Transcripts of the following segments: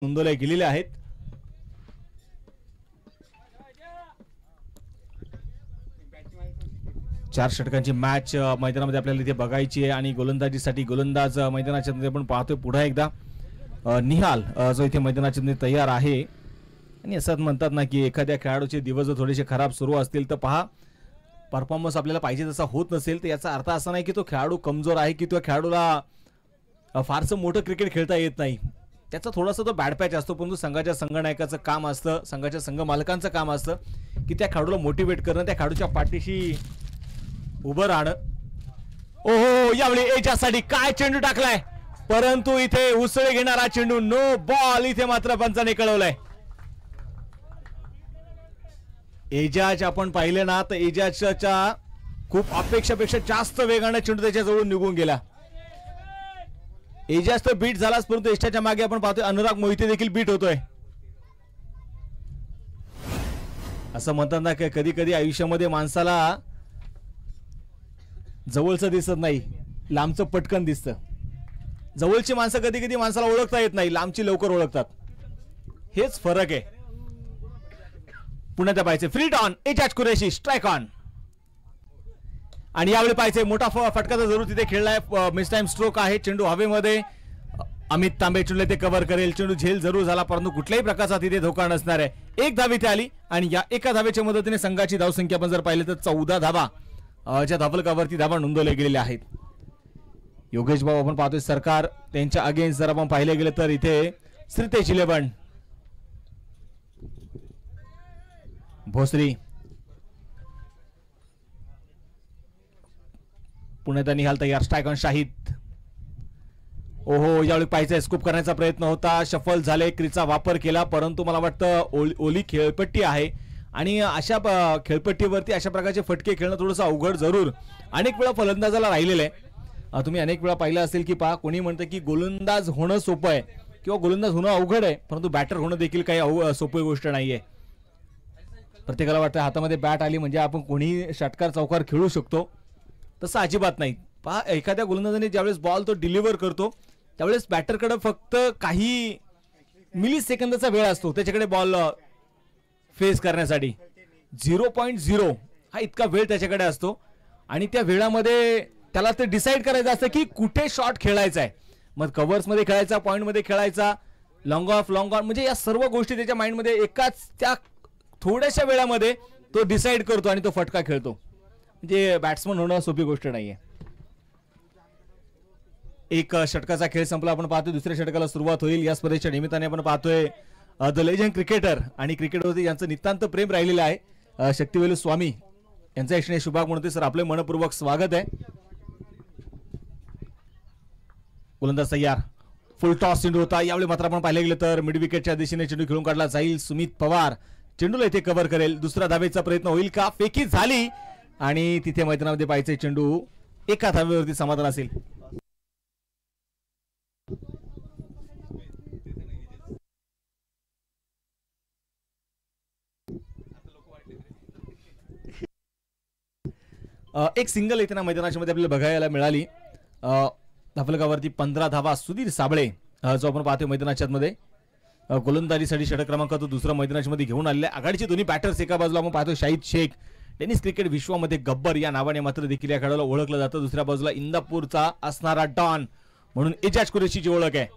नोंदवल्या गेलेल्या आहेत. चार षटकांची मॅच मैदानामध्ये आपल्याला इथे बघायची आहे आणि गोलंदाजीसाठी गोलंदाज मैदानाच्या मध्ये आपण पाहतोय पुन्हा एकदा निहाल जो इथे मैदानाच्या मध्ये तयार आहे. आणि असं म्हणतात ना की एखाद्या खेळाडूचे दिवस जर थोडेसे खराब सुरू असतील तर पहा परफॉर्मन्स आपल्याला पाहिजे तसा होत नसेल तर याचा अर्थ असा नाही की तो खेळाडू कमजोर आहे की तो खेळाडूला फारसं मोठं क्रिकेट खेळता येत नाही. त्याचा थोडासा तो बॅड पॅच असतो, परंतु संघाच्या संघनायकाचं काम असतं, संघाच्या संघ मालकांचं काम असतं की त्या खेळाडूला मोटिवेट करणं, त्या खेळाडूच्या पाठीशी उभं राहणं. ओहो, यावेळी एजासाठी काय चेंडू टाकलाय, परंतु इथे उसळे घेणारा चेंडू, नो बॉल. इथे मात्र पंचाने कळवलंय. एजाज आपण पाहिले ना तर एजाजच्या खूप अपेक्षापेक्षा जास्त वेगाने चेंडू त्याच्या जवळून निघून गेला. एजाज तर बीट झालाच, परंतु एजाजच्या मागे आपण पाहतोय अनुराग मोहिते देखील बीट होतोय. असं म्हणतात ना की कधी कधी आयुष्यामध्ये माणसाला जवळचं दिसत नाही, लांबचं पटकन दिसतं. जवळची माणसं कधी कधी माणसाला ओळखता येत नाही, लांबची लवकर ओळखतात. हेच फरक आहे. पुन्हा त्या पाहिजे free on, Ejaz Qureshi strike on. आणि यावेळी पाहिजे मोठा फटकाचा जरूर तिथे खेळलाय. मिस टाइम स्ट्रोक आहे. चेंडू हवेमध्ये, अमित तांबे चेंडू ते कव्हर करेल. चेंडू झेल जरूर झाला, परंतु कुठल्याही प्रकारचा तिथे धोका नसणार आहे. एक धाव इथे आली आणि या एका धावेच्या मदतीने संघाची धावसंख्या आपण जर पाहिली तर 14 धावा ज्या धावफलकावरती धावा नोंदवल्या गेलेल्या आहेत. योगेश भाऊ आपण पाहतोय सरकार त्यांच्या अगेन्स्ट जर आपण पाहिले गेले तर इथे श्रीतेज 11 भोसरी पुण्यात निघाल तयार. Strike on Shahid. ओहो, यावेळी पाहिजे स्कूप करण्याचा प्रयत्न होता, शफल झाले, क्रीचा वापर केला, परंतु मला वाटतं ओली खेळपट्टी आहे आणि अशा खेळपट्टीवरती अशा प्रकारचे फटके खेळणं थोडंसं अवघड जरूर अनेक वेळा फलंदाजाला राहिलेलं आहे. तुम्ही अनेक वेळा पाहिलं असेल की पहा कोणी म्हणतं की गोलंदाज होणं सोपं आहे किंवा गोलंदाज होणं अवघड आहे, परंतु बॅटर होणं देखील काही सोपी गोष्ट नाहीये. प्रत्येकाला वाटतं हातामध्ये बॅट आली म्हणजे आपण कोणी षटकार चौकार खेळू शकतो, तसं अजिबात नाही. पहा एखाद्या गोलंदाजाने ज्यावेळेस बॉल तो डिलिव्हर करतो त्यावेळेस बॅटरकडे फक्त काही मिली सेकंदाचा वेळ असतो त्याच्याकडे बॉल फेस करण्यासाठी. 0.0 हा इतका वेळ त्याच्याकडे असतो आणि त्या वेळामध्ये त्याला ते डिसाईड करायचं असतं की कुठे शॉट खेळायचा आहे. मग कव्हर्समध्ये खेळायचा, पॉईंटमध्ये खेळायचा, लॉंग ऑफ म्हणजे या सर्व गोष्टी त्याच्या माइंडमध्ये एकाच त्या थोड्याशा वेळामध्ये तो डिसाईड करतो आणि तो फटका खेळतो. म्हणजे बॅट्समन होणं सोपी गोष्ट नाहीये. एक षटकाचा खेळ संपला, आपण पाहतोय दुसऱ्या षटकाला सुरुवात होईल. या स्पर्धेच्या निमित्ताने आपण पाहतोय द लेजंड क्रिकेटर आणि क्रिकेटवरती यांचं नितांत प्रेम राहिलेलं आहे शक्तिवेलू स्वामी यांचा यशने शुभागमनते सर आपले मनपूर्वक स्वागत आहे. गोलंदाज तयार, फुल टॉस चेंडू होता. यावेळी मात्र आपण पाहिले गेले तर मिड विकेटच्या दिशेने चेंडू खेळून काढला जाईल. सुमित पवार चेंडूला इथे कव्हर करेल. दुसरा धावेचा प्रयत्न होईल का, फेकी झाली आणि तिथे मैदानामध्ये पाहायचे चेंडू एका धावेवरती समाधान असेल. एक सिंगल इथे ना मैदानाच्या मध्ये आपल्याला बघायला मिळाली. धावफलकावरती 15 धावा सुधीर साबळे जो आपण पाहतोय मैदानाच्या मध्ये गोलंदाजीसाठी षटक क्रमांक तो दुसरा मैदानाच्या मध्ये घेऊन आलेला. आघाडीचे दोन्ही बॅटर्स एका बाजूला आपण पाहतोय शाहिद शेख, टेनिस क्रिकेट विश्वामध्ये गब्बर या नावाने मात्र देखील या खेळाडूला ओळखलं जातं. दुसऱ्या बाजूला इंदापूरचा असणारा डॉन म्हणून एजाज कुरेशीची ओळख आहे.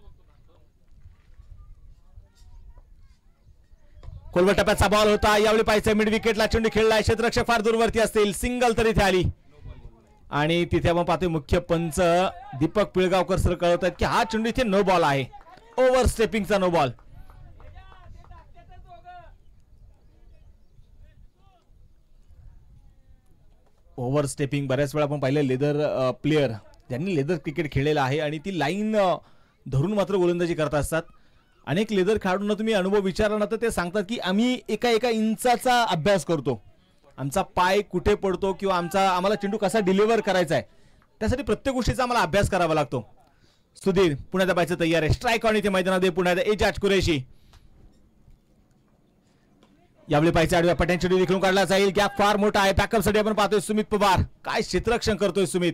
खोलवर टप्प्याचा बॉल होता. यावेळी पाहिजे मिड विकेटला चेंडू खेळलाय, क्षेत्ररक्षक फार दूरवरती असतील, सिंगल तर इथे आली आणि तिथे आपण पाहतोय मुख्य पंच दीपक पिळगावकर सर कळवतात की हा चेंडू इथे नो बॉल आहे, ओव्हर स्टेपिंगचा नो बॉल. ओव्हर स्टेपिंग बऱ्याच वेळा आपण पाहिलं लेदर प्लेयर ज्यांनी लेदर क्रिकेट खेळलेलं आहे आणि ती लाईन धरून मात्र गोलंदाजी करत असतात. अनेक लेदर खेळाडूंना तुम्ही अनुभव विचारला ना तर ते सांगतात की आम्ही एका एका इंचाचा अभ्यास करतो, आमचा पाय कुठे पडतो किंवा आम्हाला चेंडू कसा डिलिव्हर करायचा आहे त्यासाठी प्रत्येक गोष्टीचा आम्हाला अभ्यास करावा लागतो. सुधीर पुण्यात पाहायचं तयार आहे. स्ट्राइक ऑन इथे मैदानामध्ये पुण्यात एजाज कुरेशी. यावेळी पाहिजे आडव्या पट्ट्याने चेंडू विखरून काढला जाईल. गॅप फार मोठा आहे. बॅकअपसाठी आपण पाहतोय सुमित पवार. काय क्षेत्ररक्षण करतोय सुमित.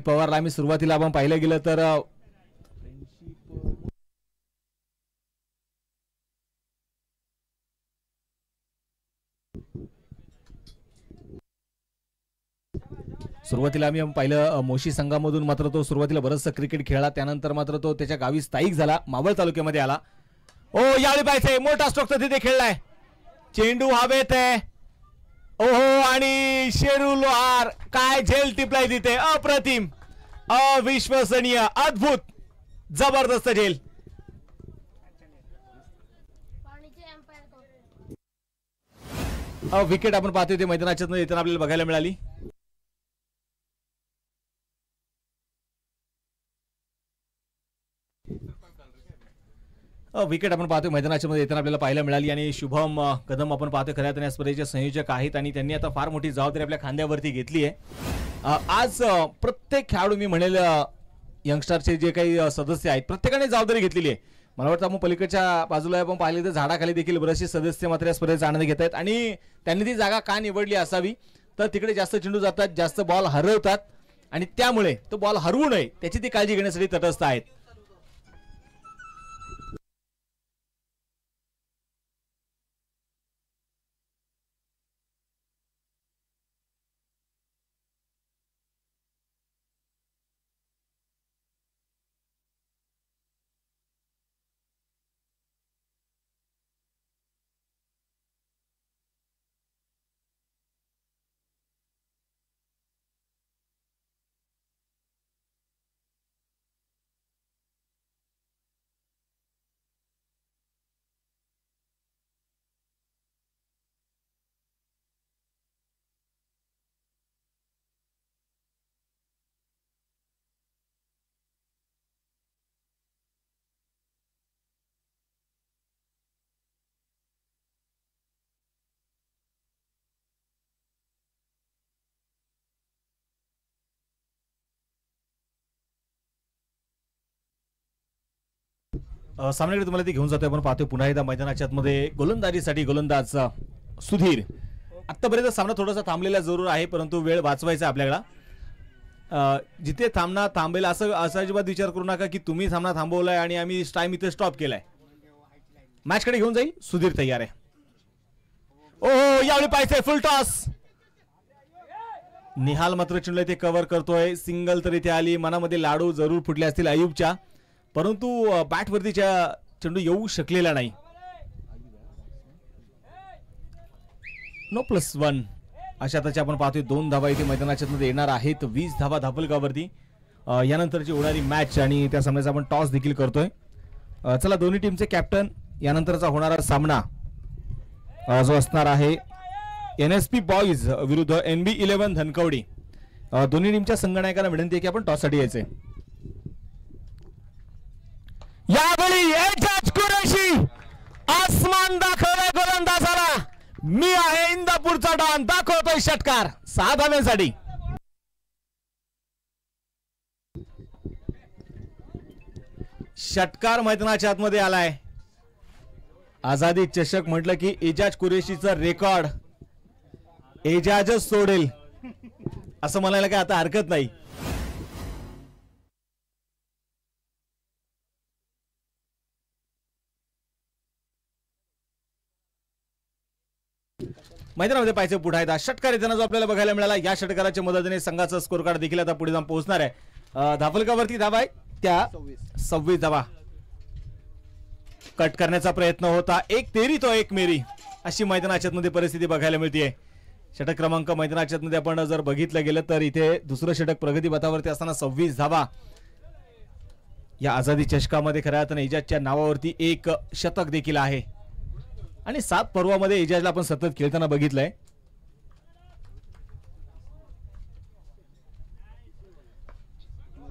पवारला आम्ही सुरुवातीला आपण पाहिलं गेलं तर सुरुवातीला आम्ही पाहिलं मोशी संघामधून मात्र तो सुरुवातीला बरंचसं क्रिकेट खेळला, त्यानंतर मात्र तो त्याच्या गावी स्थायिक झाला, मावळ तालुक्यामध्ये आला. ओ यावेळी पाहिजे मोठा स्ट्रोक तर तिथे खेळलाय, चेंडू हवेत आहे. ओहो आणि शेरू लोहार काय झेल टिपलाय तिथे, अप्रतिम, अविश्वसनीय, अद्भुत, जबरदस्त झेल. विकेट आपण पाहतोय ते मैदानाच्या येताना आपल्याला बघायला मिळाली. विकेट आपण पाहतोय मैदानाच्या मध्ये येताना आपल्याला पाहायला मिळाली आणि शुभम कदम आपण पाहतोय खऱ्या अर्थाने स्पर्धेचे संयोजक आहेत आणि त्यांनी आता फार मोठी जबाबदारी आपल्या खांद्यावरती घेतली आहे. आज प्रत्येक खेळाडू मी म्हणेल यंगस्टरचे जे काही सदस्य आहेत प्रत्येकाने जबाबदारी घेतलेली आहे. मला वाटतं आपण पलीकडच्या बाजूला आपण पाहिले तर झाडाखाली देखील बरेचसे सदस्य मात्र या स्पर्धेचा आनंद घेत आहेत आणि त्यांनी ती जागा का निवडली असावी तर तिकडे जास्त चेंडू जातात, जास्त बॉल हरवतात आणि त्यामुळे तो बॉल हरवू नये त्याची ती काळजी घेण्यासाठी तटस्थ आहेत. सामन्याकडे तुम्हाला ते घेऊन जातोय. आपण पाहतोय पुन्हा एकदा मैदानाच्या आतमध्ये गोलंदाजीसाठी गोलंदाज सुधीर. आतापर्यंत सामना थोडासा थांबलेला जरूर आहे परंतु वेळ वाचवायचा आपल्याला. जिथे सामना थांबेल असं अजिबात विचार करू नका की तुम्ही सामना थांबवलाय आणि आम्ही टाइम इथे स्टॉप केलाय. मॅच कडे घेऊन जाईल सुधीर तयार आहे. ओहो यावेळी पाहिजे फुल टॉस. निहाल मात्र चेंडू ते कव्हर करतोय, सिंगल तर इथे आली. मनामध्ये लाडू जरूर फुटले असतील अयुबच्या परंतु बॅटवरतीच्या चेंडू येऊ शकलेला नाही. नो +1 अशा त्याची आपण पाहतोय 2 धावा इथे मैदानाच्या मध्ये येणार आहेत. 20 धावा धापलगावरती यानंतरची होणारी मॅच आणि त्या सामन्याचा आपण टॉस देखील करतोय. चला दोन्ही टीमचे कॅप्टन यानंतरचा होणारा सामना जो असणार आहे NSP बॉईज विरुद्ध NB11 धनकवडी. दोन्ही टीमच्या संघनायकांना विनंती आहे की आपण टॉस साठी यायचे. यावेळी एजाज कुरेशी आसमान दाखवलाय गोलंदाजाला. मी आहे इंदापूरचा डॉन, दाखवतोय षटकार 6 धाव्यांसाठी. षटकार मैदानाच्या आतमध्ये आलाय. आझादी चषक म्हटलं की एजाज कुरेशीचा रेकॉर्ड एजाजच सोडेल असं म्हणायला काय आता हरकत नाही. मैदानामध्ये पाहिजे पुढे आहे षटकार येताना जो आपल्याला बघायला मिळाला. या षटकाराच्या मदतीने संघाचा स्कोर कार्ड देखील आता पुढे जाऊन पोहोचणार आहे. धापलगावरती धावा आहे त्या 26 धावा कट करण्याचा प्रयत्न होता. 1 तेरी तो 1 मेरी अशी मैदानाच्या मध्ये परिस्थिती बघायला मिळते. षटक क्रमांक मैदानाच्या मध्ये आपण जर बघितलं गेलं तर इथे दुसरं षटक प्रगती पथावरती असताना 26 धावा. या आझादी चषकामध्ये खऱ्या अर्थाने एजाजच्या नावावरती एक शतक देखील आहे आणि 7 पर्वामध्ये एजाजला आपण सतत खेळताना बघितलंय.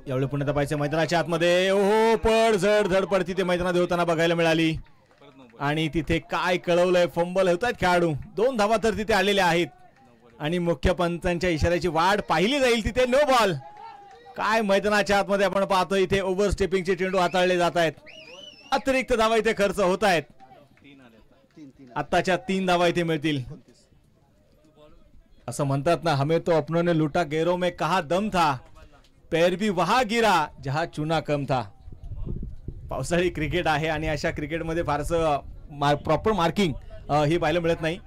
यावेळी पुण्यात पाहिजे मैदानाच्या आतमध्ये ओहो पड जड धडपड तिथे मैदानात होताना बघायला मिळाली आणि तिथे काय कळवलंय फंबल होत आहेत खेळाडू. 2 धावा तर तिथे आलेल्या आहेत आणि मुख्य पंचांच्या इशाऱ्याची वाट पाहिली जाईल. तिथे नो बॉल. काय मैदानाच्या आतमध्ये आपण पाहतो इथे ओव्हर स्टेपिंगचे चेंडू हाताळले जात आहेत. अतिरिक्त धावा इथे खर्च होत आहेत. आताच्या 3 धावा इथे मिळतील. असं म्हणतात ना हमें तो अपनों ने लूटा गैरों में कहा दम था पैर भी वहां गिरा जहां चुना कम था. पावसाळी क्रिकेट आहे आणि अशा क्रिकेटमध्ये फारसं प्रॉपर मार्किंग ही पाहायला मिळत नाही.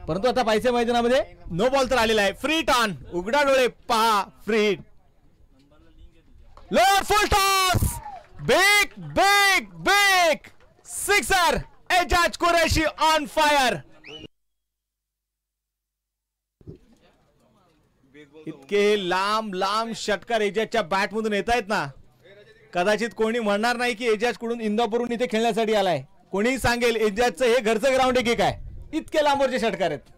परंतु आता पाहिजे मैदानामध्ये नो बॉल तर आलेला आहे. फ्री टॉन, उघडा डोळे पहा, free lower full toss, big big big sixer. Ejaz Qureshi on fire. इतके लांब लांब षटकार एजाजच्या बॅट मधून येत आहेत ना, कदाचित कोणी म्हणणार नाही की एजाज कडून इंदापूरहून इथे खेळण्यासाठी आलाय. कोणी सांगेल एजाजचं हे घरचं ग्राउंड आहे की काय, इतके लांबवरचे षटकार आहेत.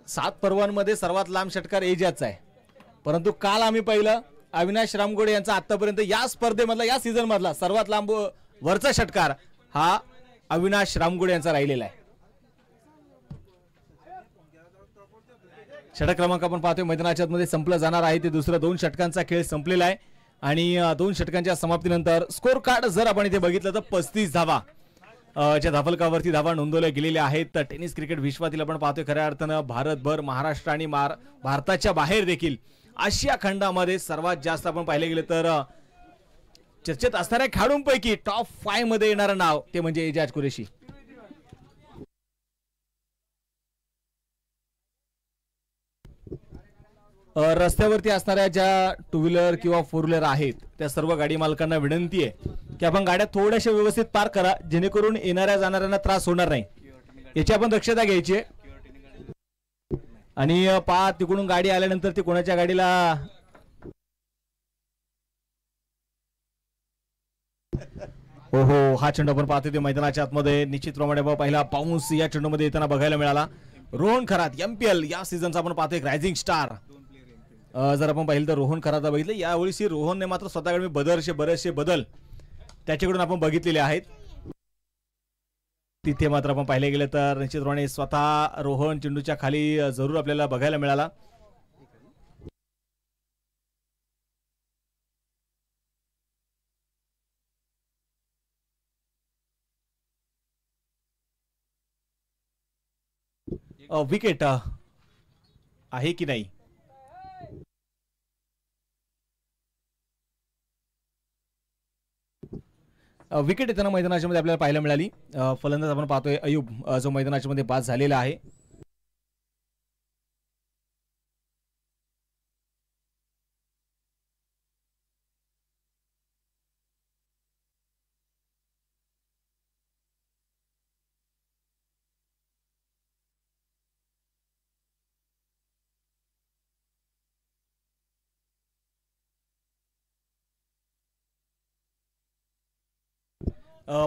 सात पर्वांमध्ये सर्वात लांब षटकार एजाजचा आहे. परंतु काल आम्ही पाहिलं अविनाश रामगोडे यांचा आतापर्यंत या स्पर्धेमधला, या सीझन मधला सर्वात लांब वरचा षटकार हा अविनाश रामगोडे यांचा राहिलेला आहे. षटक क्रमांक आपण पाहतोय मैदानाच्या मध्ये संपलं जाणार आहे. ते दुसरं 2 षटकांचा खेळ संपलेला आहे आणि 2 षटकांच्या समाप्तीनंतर स्कोर कार्ड जर आपण इथे बघितलं तर 35 धावा च्या धावलकावरती धावा नोंदवल्या गेलेल्या आहेत. तर टेनिस क्रिकेट विश्वातील आपण पाहतोय खऱ्या अर्थानं भारतभर, महाराष्ट्र आणि भारताच्या बाहेर देखील आशिया खंडामध्ये सर्वात जास्त आपण पाहिले गेले तर चर्चेत असणाऱ्या खेळाडूंपैकी टॉप 5 मध्ये येणारं नाव ते म्हणजे एजाज कुरैशी. रस्त्यावरती असणाऱ्या ज्या 2 व्हीलर किंवा 4 व्हीलर आहेत त्या सर्व गाडी मालकांना विनंती आहे की आपण गाड्या थोड्याशा व्यवस्थित पार्क करा, जेणेकरून येणाऱ्या जाणाऱ्यांना त्रास होणार नाही, याची आपण दक्षता घ्यायची आहे. आणि तिकडून गाडी आल्यानंतर ती कोणाच्या गाडीला हा चेंडू आपण पाहतोय ते मैदानाच्या आतमध्ये निश्चितप्रमाणे पहिला पाऊस या चेंडूमध्ये येताना बघायला मिळाला. रोहन खरात एमपीएल या सीझनचा आपण पाहतोय रायझिंग स्टार. जर आपण पाहिलं तर रोहन खरात बघितलं यावेळी रोहनने मात्र स्वतःकडे बरेचसे बदल त्याच्याकडून आपण बघितलेले आहेत. तिथे मात्र आपण पाहिले गेले तर निश्चितपणे स्वतः रोहन चेंडूच्या खाली जरूर आपल्याला बघायला मिळाला. विकेट आहे की नाही, विकेट येताना मैदानाच्या मध्ये आपल्याला पाहायला मिळाली. फलंदाज आपण पाहतोय अयूब जो मैदानाच्या मध्ये बाद झालेला आहे.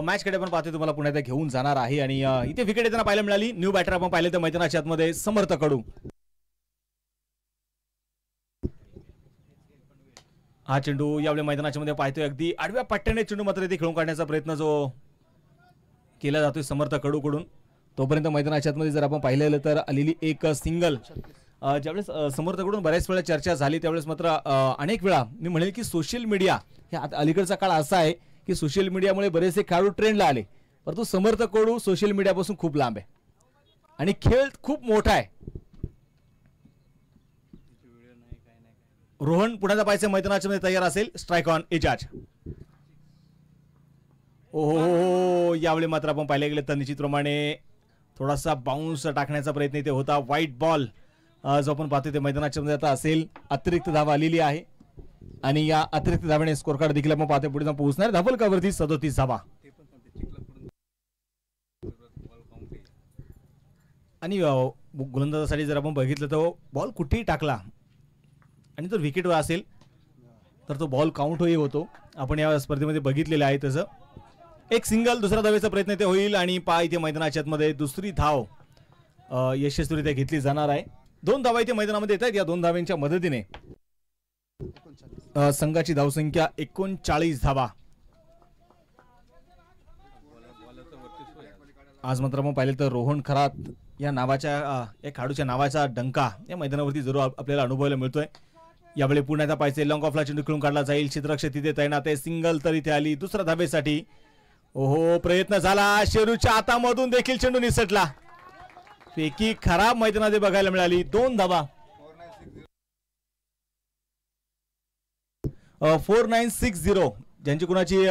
मॅच कडे आपण पाहतोय तुम्हाला पुन्हा एकदा घेऊन जाणार आहे. आणि इथे विकेट येताना पाहायला मिळाली. न्यू बॅटर आपण पाहिले तर मैदानाच्या आतमध्ये समर्थ कडू. हा चेंडू यावेळी मैदानाच्या मध्ये पाहतोय अगदी आडव्या पट्ट्याने चेंडू मात्र इथे खेळून काढण्याचा प्रयत्न जो केला जातोय समर्थ कडूकडून. तोपर्यंत मैदानाच्या आतमध्ये जर आपण पाहिलेलं तर आलेली एक सिंगल ज्यावेळेस समर्थकडून बऱ्याच वेळा चर्चा झाली त्यावेळेस मात्र अनेक वेळा मी म्हणेल की सोशल मीडिया हे अलीकडचा काळ असा आहे की सोशल मीडियामुळे बरेचसे खेळाडू ट्रेंडला आले, परंतु समर्थ कडू सोशल मीडियापासून खूप लांब आहे आणि खेळ खूप मोठा आहे. रोहन पुण्याचा पाहायचं मैदानाच्या मध्ये तयार असेल. Strike on Ejaz. ओहो यावेळी मात्र आपण पाहिले गेले तर निश्चितप्रमाणे थोडासा बाउन्स टाकण्याचा प्रयत्न इथे होता. व्हाईट बॉल जो आपण पाहतोय ते मैदानाच्या मध्ये आता असेल. अतिरिक्त धावा आलेली आहे आणि या अतिरिक्त धावेने स्कोर कार्ड देखील आपण पाहतोय पुढे जाऊन पोहोचणार. धावलकावरती 37 धावा. आणि गोलंदाजासाठी जर आपण बघितलं तर बॉल कुठेही टाकला आणि जर विकेटवर असेल तर तो बॉल काउंट होतो. आपण या स्पर्धेमध्ये बघितलेलं आहे तसं. एक सिंगल दुसरा धावेचा प्रयत्न ते होईल आणि इथे मैदानाच्या आतमध्ये दुसरी धाव यशस्वीरित्या घेतली जाणार आहे. 2 धावा इथे मैदानामध्ये येत आहेत. या 2 धावांच्या मदतीने संघाची धावसंख्या 39 धावा. आज मात्र आपण पाहिलं तर रोहन खरात या नावाच्या या खेळाडूच्या नावाचा डंका या मैदानावरती जरूर आपल्याला अनुभवायला मिळतोय. यावेळी पुण्याचा पाहिजे लॉंग ऑफला चेंडू खेळून काढला जाईल. क्षेत्ररक्षक तिथे तैनात आहे. सिंगल तर इथे आली. दुसऱ्या धावेसाठी ओहो प्रयत्न झाला, शेरूच्या हातामधून देखील चेंडू निसटला. फेकी खराब मैदानात बघायला मिळाली. 2 धावा. 4960 ज्यांची कुणाची